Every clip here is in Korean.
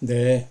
네,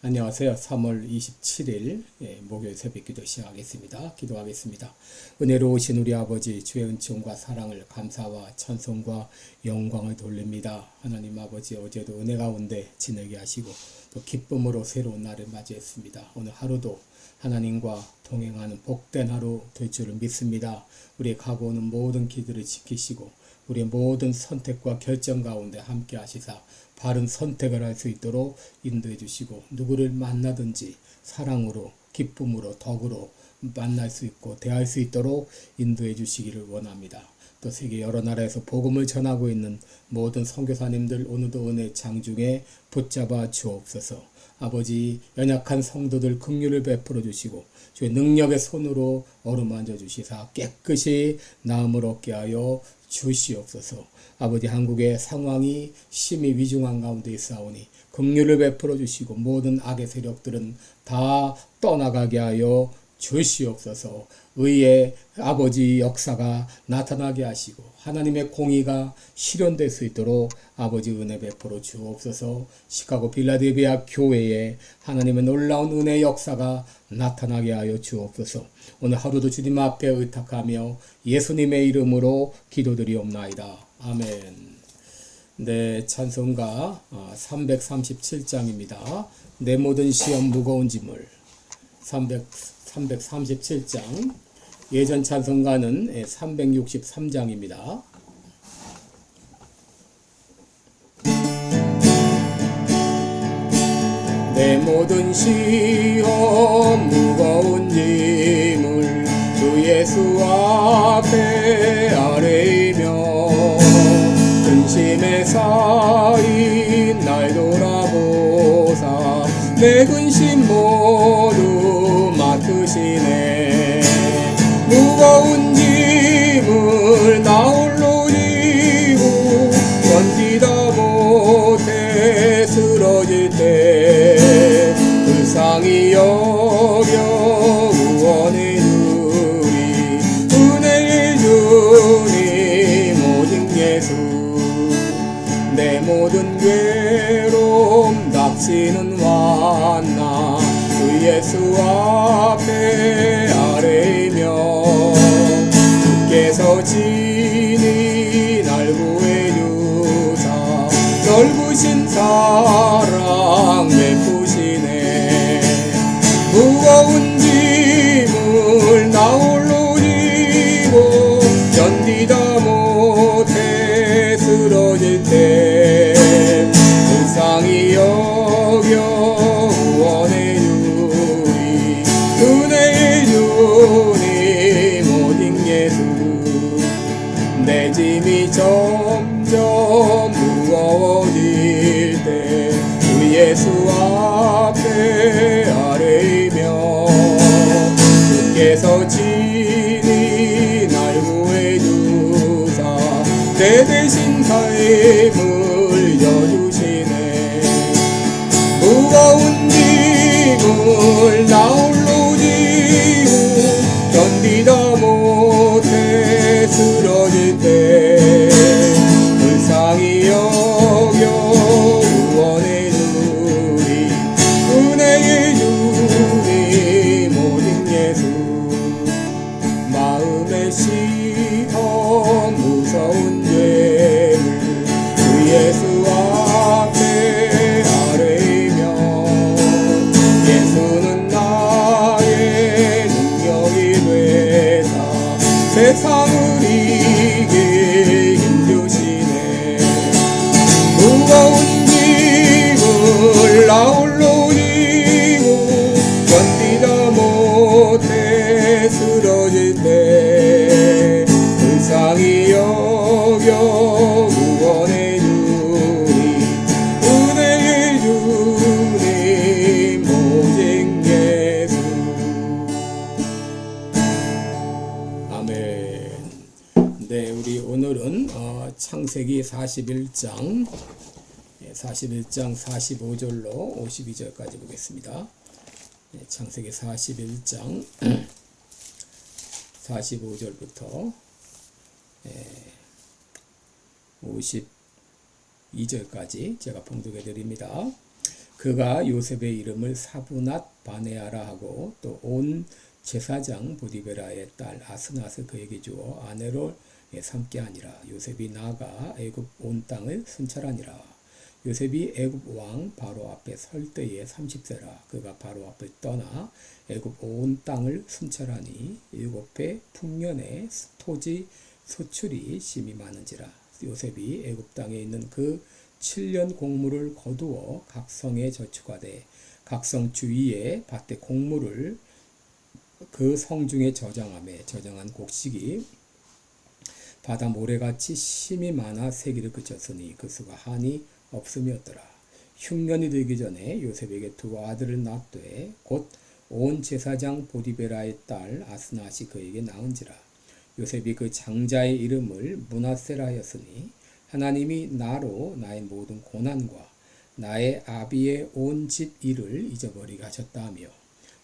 안녕하세요. 3월 27일 목요일 새벽기도 시작하겠습니다. 기도하겠습니다. 은혜로우신 우리 아버지 주의 은총과 사랑을 감사와 찬송과 영광을 돌립니다. 하나님 아버지 어제도 은혜 가운데 지내게 하시고 또 기쁨으로 새로운 날을 맞이했습니다. 오늘 하루도 하나님과 동행하는 복된 하루 될 줄을 믿습니다. 우리의 가고 오는 모든 길들을 지키시고 우리의 모든 선택과 결정 가운데 함께 하시사 바른 선택을 할 수 있도록 인도해 주시고 누구를 만나든지 사랑으로 기쁨으로 덕으로 만날 수 있고 대할 수 있도록 인도해 주시기를 원합니다. 또 세계 여러 나라에서 복음을 전하고 있는 모든 선교사님들 오늘도 은혜 장중에 붙잡아 주옵소서. 아버지 연약한 성도들 긍휼을 베풀어 주시고 주의 능력의 손으로 어루만져 주시사 깨끗이 나음을 얻게 하여 주시옵소서. 아버지 한국의 상황이 심히 위중한 가운데 있사오니 긍휼을 베풀어 주시고 모든 악의 세력들은 다 떠나가게 하여 주시옵소서. 의의 아버지 역사가 나타나게 하시고 하나님의 공의가 실현될 수 있도록 아버지 은혜 베풀어 주옵소서. 시카고 빌라델비아 교회에 하나님의 놀라운 은혜 역사가 나타나게 하여 주옵소서. 오늘 하루도 주님 앞에 의탁하며 예수님의 이름으로 기도드리옵나이다. 아멘. 네, 찬송가 337장입니다. 내 모든 시험 무거운 짐을 337장. 예전 찬송가는 363장입니다. 내 모든 시험 무거운 짐을 주 예수 앞에 아뢰이며 근심에 쌓인 날 돌아보사 내 근심 모두 맡으시네. 무거운 짐을 나 홀로 지고 견디다 못해 쓰러질 때 불쌍히 여겨 구원해 주리 은혜의 주님 오직 예수. 내 모든 괴로움 닥치는 완나 주 예수 앞에 아뢰이며 주께서 친히 날 구해 주사 넓으신 사랑 베푸시네. 무거운 짐을 나 홀로 지고 견디다 못해 쓰러질 때 불쌍히 여겨 구원해 주리 은혜의 주님 오직 예수. 내 짐이 점점 무거워질 때 주 예수 앞에 아뢰이며 주께서 친히 날 구해 주사 내 대신 삶을 여주시네. 무거운 짐을 나 홀로 지고 견디다 못해 쓰러질 때 불쌍히 여겨 구원해 주리 은혜의 주님 오직 예수. 마음의 시험 무서운 죄를 주 예수 앞에 아뢰이며 예수는 나의 능력이 되사 세상을 이기게 힘주시네. 무거운 짐을 나 홀로 지고 견디다 못해 쓰러질 때 불쌍히 여겨 구원해 주리 은혜의 주님 오직 예수. 아멘. 네, 우리 오늘은 창세기 41장 45절로 52절까지 보겠습니다. 창세기 41장 45절부터 52절까지 제가 봉독해 드립니다. 그가 요셉의 이름을 사브낫 바네아라 하고 또 온 제사장 보디베라의 딸 아스낫을 그에게 주어 아내로 삼게 하니라. 요셉이 나아가 애굽 온 땅을 순찰하니라. 요셉이 애굽 왕 바로 앞에 설 때에 30세라. 그가 바로 앞을 떠나 애굽 온 땅을 순찰하니 7배 풍년에 토지 소출이 심히 많은지라. 요셉이 애굽 땅에 있는 그 7년 곡물을 거두어 각 성에 저축하되 각 성 주위에 밭에 곡물을 그 성 중에 저장하며 저장한 곡식이 바다 모래같이 심이 많아 세기를 그쳤으니 그 수가 한이 없음이었더라. 흉년이 되기 전에 요셉에게 두 아들을 낳되 곧 온 제사장 보디베라의 딸 아스낫이 그에게 낳은지라. 요셉이 그 장자의 이름을 므낫세라 하였으니 하나님이 나로 나의 모든 고난과 나의 아비의 온 집 일을 잊어버리게 하셨다 하며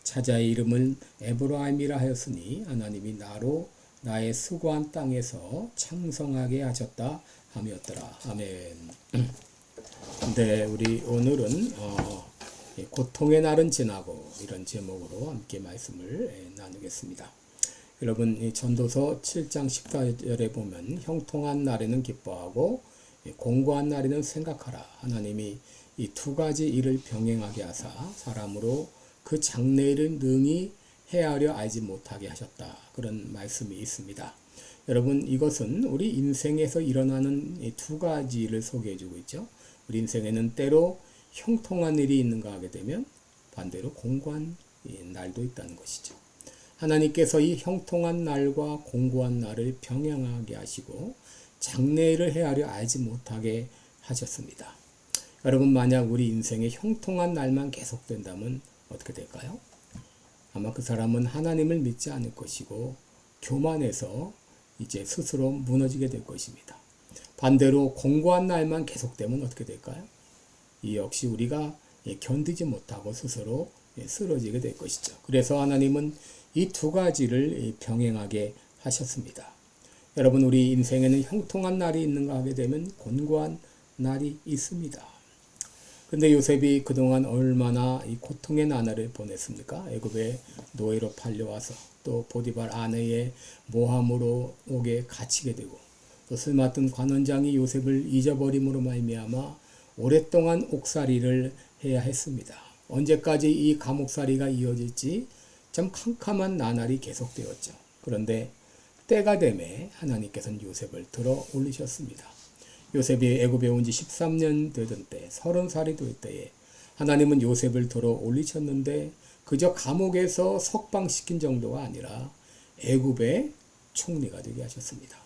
차자의 이름은 에브라임이라 하였으니 하나님이 나로 나의 수고한 땅에서 창성하게 하셨다 하였더라. 아멘. 네, 우리 오늘은 고통의 날은 지나고 이런 제목으로 함께 말씀을 나누겠습니다. 여러분, 전도서 7장 14절에 보면 형통한 날에는 기뻐하고 공고한 날에는 생각하라. 하나님이 이 두 가지 일을 병행하게 하사 사람으로 그 장래일을 능히 헤아려 알지 못하게 하셨다. 그런 말씀이 있습니다. 여러분, 이것은 우리 인생에서 일어나는 이 두 가지를 소개해 주고 있죠. 우리 인생에는 때로 형통한 일이 있는가 하게 되면 반대로 공고한 날도 있다는 것이죠. 하나님께서 이 형통한 날과 공고한 날을 병행하게 하시고 장래일을 헤아려 알지 못하게 하셨습니다. 여러분, 만약 우리 인생에 형통한 날만 계속된다면 어떻게 될까요? 아마 그 사람은 하나님을 믿지 않을 것이고 교만해서 이제 스스로 무너지게 될 것입니다. 반대로 공고한 날만 계속되면 어떻게 될까요? 이 역시 우리가 견디지 못하고 스스로 쓰러지게 될 것이죠. 그래서 하나님은 이 두 가지를 병행하게 하셨습니다. 여러분, 우리 인생에는 형통한 날이 있는가 하게 되면 곤고한 날이 있습니다. 근데 요셉이 그동안 얼마나 이 고통의 나날을 보냈습니까? 애굽에 노예로 팔려와서 또 보디발 아내의 모함으로 옥에 갇히게 되고 또 술 맡은 관원장이 요셉을 잊어버림으로 말미암아 오랫동안 옥살이를 해야 했습니다. 언제까지 이 감옥살이가 이어질지 참 캄캄한 나날이 계속되었죠. 그런데 때가 되매 하나님께서는 요셉을 들어 올리셨습니다. 요셉이 애굽에 온 지 13년 되던 때 30살이 될 때에 하나님은 요셉을 들어 올리셨는데 그저 감옥에서 석방시킨 정도가 아니라 애굽의 총리가 되게 하셨습니다.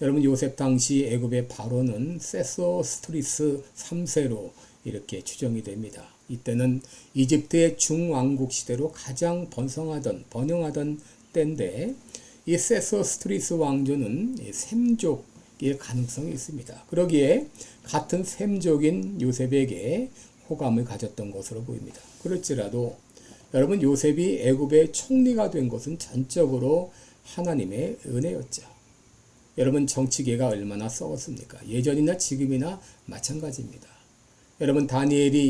여러분, 요셉 당시 애굽의 바로는 세소스트리스 3세로 이렇게 추정이 됩니다. 이때는 이집트의 중왕국 시대로 가장 번영하던 때인데 이 세소스트리스 왕조는 셈족의 가능성이 있습니다. 그러기에 같은 셈족인 요셉에게 호감을 가졌던 것으로 보입니다. 그럴지라도 여러분, 요셉이 애굽의 총리가 된 것은 전적으로 하나님의 은혜였죠. 여러분, 정치계가 얼마나 썩었습니까? 예전이나 지금이나 마찬가지입니다. 여러분, 다니엘이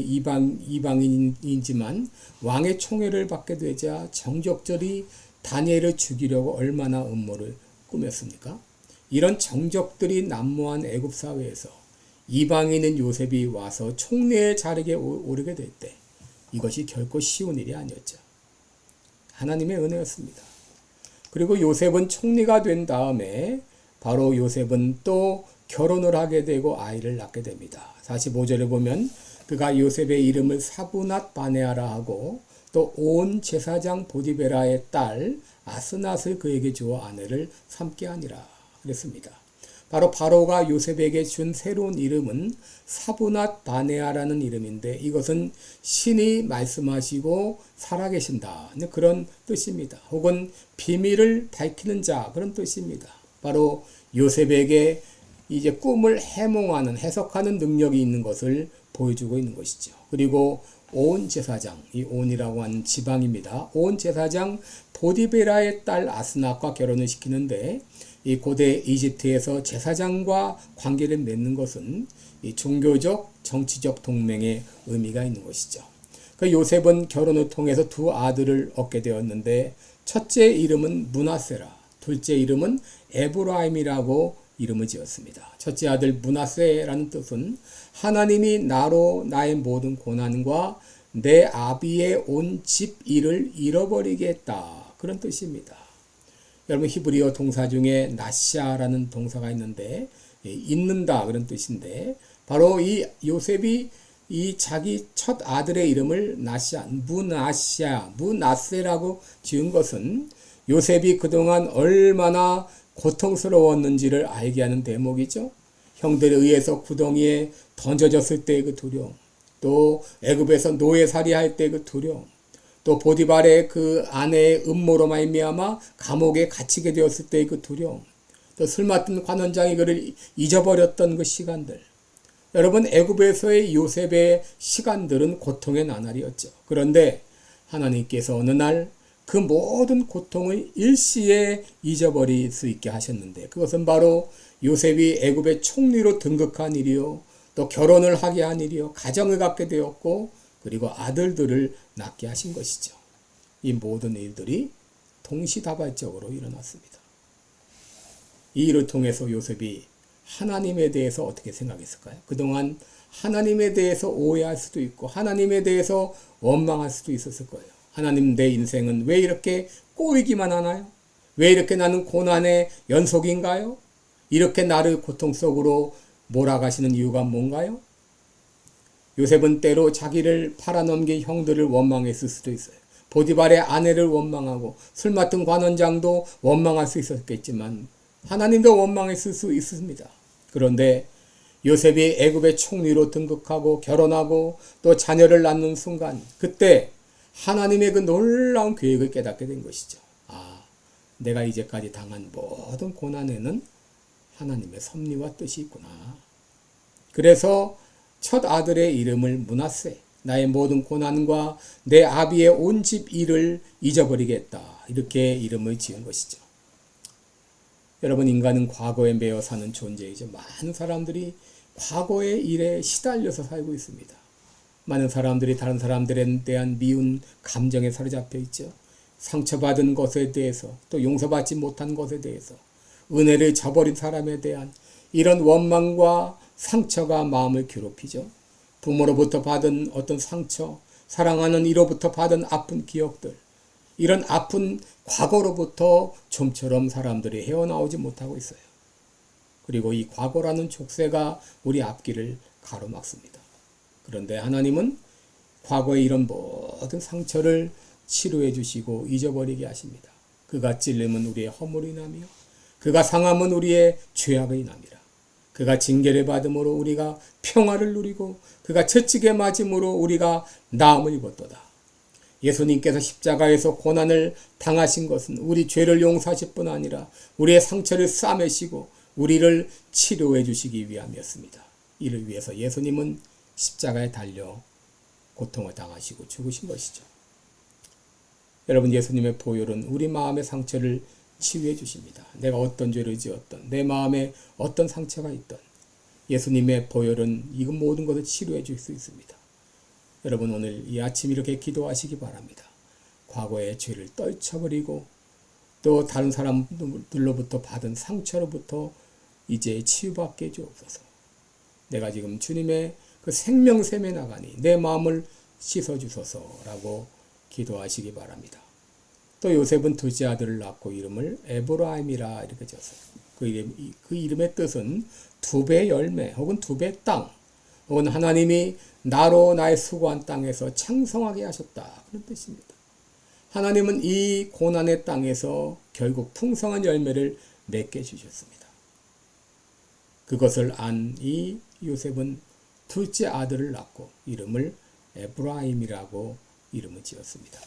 이방인이지만 왕의 총애를 받게 되자 정적들이 다니엘을 죽이려고 얼마나 음모를 꾸몄습니까? 이런 정적들이 난무한 애굽 사회에서 이방인인 요셉이 와서 총리의 자리에 오르게 될 때 이것이 결코 쉬운 일이 아니었죠. 하나님의 은혜였습니다. 그리고 요셉은 총리가 된 다음에 바로 요셉은 또 결혼을 하게 되고 아이를 낳게 됩니다. 45절에 보면 그가 요셉의 이름을 사브낫 바네아라 하고 또 온 제사장 보디베라의 딸 아스낫을 그에게 주어 아내를 삼게 하니라 그랬습니다. 바로 바로가 요셉에게 준 새로운 이름은 사브낫 바네아라는 이름인데 이것은 신이 말씀하시고 살아계신다 그런 뜻입니다. 혹은 비밀을 밝히는 자 그런 뜻입니다. 바로 요셉에게 이제 꿈을 해석하는 능력이 있는 것을 보여주고 있는 것이죠. 그리고 온 제사장, 이 온이라고 하는 지방입니다. 온 제사장 보디베라의 딸 아스낫과 결혼을 시키는데 이 고대 이집트에서 제사장과 관계를 맺는 것은 이 종교적, 정치적 동맹의 의미가 있는 것이죠. 그 요셉은 결혼을 통해서 두 아들을 얻게 되었는데 첫째 이름은 므낫세라, 둘째 이름은 에브라임이라고 이름을 지었습니다. 첫째 아들 므낫세라는 뜻은 하나님이 나로 나의 모든 고난과 내 아비의 온 집 일을 잃어버리게 했다, 그런 뜻입니다. 여러분 히브리어 동사 중에 나샤라는 동사가 있는데 잊는다 그런 뜻인데 바로 이 요셉이 이 자기 첫 아들의 이름을 므낫세라고 지은 것은 요셉이 그동안 얼마나 고통스러웠는지를 알게 하는 대목이죠. 형들에 의해서 구덩이에 던져졌을 때의 그 두려움, 또 애굽에서 노예살이할 때 그 두려움, 또 보디발의 그 아내의 음모로 말미암아 감옥에 갇히게 되었을 때의 그 두려움, 또 술 맡은 관원장이 그를 잊어버렸던 그 시간들. 여러분 애굽에서의 요셉의 시간들은 고통의 나날이었죠. 그런데 하나님께서 어느 날 그 모든 고통을 일시에 잊어버릴 수 있게 하셨는데 그것은 바로 요셉이 애굽의 총리로 등극한 일이요, 또 결혼을 하게 한 일이요, 가정을 갖게 되었고 그리고 아들들을 낳게 하신 것이죠. 이 모든 일들이 동시다발적으로 일어났습니다. 이 일을 통해서 요셉이 하나님에 대해서 어떻게 생각했을까요? 그동안 하나님에 대해서 오해할 수도 있고 하나님에 대해서 원망할 수도 있었을 거예요. 하나님, 내 인생은 왜 이렇게 꼬이기만 하나요? 왜 이렇게 나는 고난의 연속인가요? 이렇게 나를 고통 속으로 몰아가시는 이유가 뭔가요? 요셉은 때로 자기를 팔아넘긴 형들을 원망했을 수도 있어요. 보디발의 아내를 원망하고 술 맡은 관원장도 원망할 수 있었겠지만 하나님도 원망했을 수 있습니다. 그런데 요셉이 애굽의 총리로 등극하고 결혼하고 또 자녀를 낳는 순간 그때 하나님의 그 놀라운 계획을 깨닫게 된 것이죠. 아, 내가 이제까지 당한 모든 고난에는 하나님의 섭리와 뜻이 있구나. 그래서 첫 아들의 이름을 므낫세, 나의 모든 고난과 내 아비의 온 집 일을 잊어버리겠다, 이렇게 이름을 지은 것이죠. 여러분, 인간은 과거에 매여 사는 존재이죠. 많은 사람들이 과거의 일에 시달려서 살고 있습니다. 많은 사람들이 다른 사람들에 대한 미운 감정에 사로잡혀 있죠. 상처받은 것에 대해서, 또 용서받지 못한 것에 대해서, 은혜를 저버린 사람에 대한 이런 원망과 상처가 마음을 괴롭히죠. 부모로부터 받은 어떤 상처, 사랑하는 이로부터 받은 아픈 기억들, 이런 아픈 과거로부터 좀처럼 사람들이 헤어나오지 못하고 있어요. 그리고 이 과거라는 족쇄가 우리 앞길을 가로막습니다. 그런데 하나님은 과거의 이런 모든 상처를 치료해 주시고 잊어버리게 하십니다. 그가 찔림은 우리의 허물이 나며 그가 상함은 우리의 죄악의 남이라. 그가 징계를 받음으로 우리가 평화를 누리고 그가 채찍에 맞음으로 우리가 나음을 입었도다. 예수님께서 십자가에서 고난을 당하신 것은 우리 죄를 용서하실 뿐 아니라 우리의 상처를 싸매시고 우리를 치료해 주시기 위함이었습니다. 이를 위해서 예수님은 십자가에 달려 고통을 당하시고 죽으신 것이죠. 여러분, 예수님의 보혈은 우리 마음의 상처를 치유해 주십니다. 내가 어떤 죄를 지었던, 내 마음에 어떤 상처가 있던 예수님의 보혈은 이 모든 것을 치료해 줄 수 있습니다. 여러분, 오늘 이 아침 이렇게 기도하시기 바랍니다. 과거의 죄를 떨쳐버리고 또 다른 사람들로부터 받은 상처로부터 이제 치유받게 해주옵소서. 내가 지금 주님의 그 생명샘에 나가니 내 마음을 씻어주소서라고 기도하시기 바랍니다. 또 요셉은 둘째 아들을 낳고 이름을 에브라임이라 이렇게 지었어요. 그 이름의 뜻은 두 배 열매 혹은 두 배 땅, 혹은 하나님이 나로 나의 수고한 땅에서 창성하게 하셨다, 그런 뜻입니다. 하나님은 이 고난의 땅에서 결국 풍성한 열매를 맺게 해주셨습니다. 그것을 안 이 요셉은 둘째 아들을 낳고 이름을 에브라임이라고 이름을 지었습니다.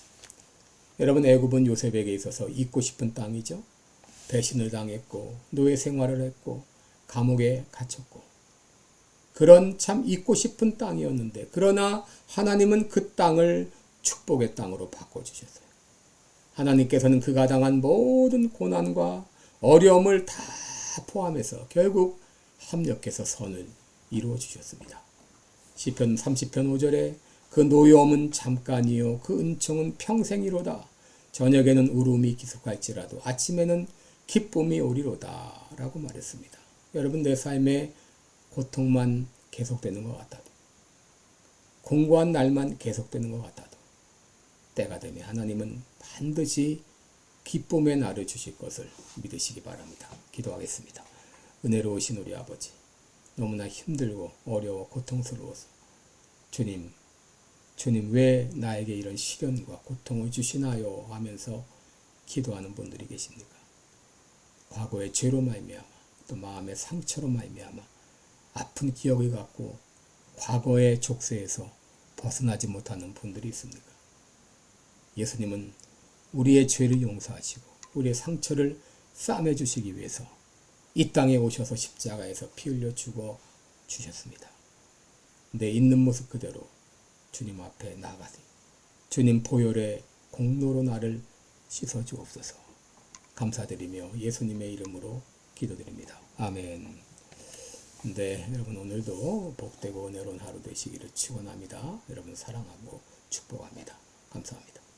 여러분, 애굽은 요셉에게 있어서 잊고 싶은 땅이죠. 배신을 당했고 노예 생활을 했고 감옥에 갇혔고 그런 참 잊고 싶은 땅이었는데, 그러나 하나님은 그 땅을 축복의 땅으로 바꿔주셨어요. 하나님께서는 그가 당한 모든 고난과 어려움을 다 포함해서 결국 합력해서 선을 이루어 주셨습니다. 시편 30편 5절에 그 노여움은 잠깐이요 그 은총은 평생이로다. 저녁에는 울음이 기속할지라도 아침에는 기쁨이 오리로다 라고 말했습니다. 여러분, 내 삶에 고통만 계속되는 것 같아도, 공고한 날만 계속되는 것 같아도 때가 되면 하나님은 반드시 기쁨의 날을 주실 것을 믿으시기 바랍니다. 기도하겠습니다. 은혜로우신 우리 아버지, 너무나 힘들고 어려워 고통스러워서 주님 왜 나에게 이런 시련과 고통을 주시나요? 하면서 기도하는 분들이 계십니까? 과거의 죄로 말미암아 또 마음의 상처로 말미암아 아픈 기억을 갖고 과거의 족쇄에서 벗어나지 못하는 분들이 있습니까? 예수님은 우리의 죄를 용서하시고 우리의 상처를 싸매 주시기 위해서 이 땅에 오셔서 십자가에서 피 흘려 죽어 주셨습니다. 내 있는 모습 그대로 주님 앞에 나가니 주님 보혈의 공로로 나를 씻어 주옵소서. 감사드리며 예수님의 이름으로 기도드립니다. 아멘. 네, 여러분 오늘도 복되고 은혜로운 하루 되시기를 축원합니다. 여러분 사랑하고 축복합니다. 감사합니다.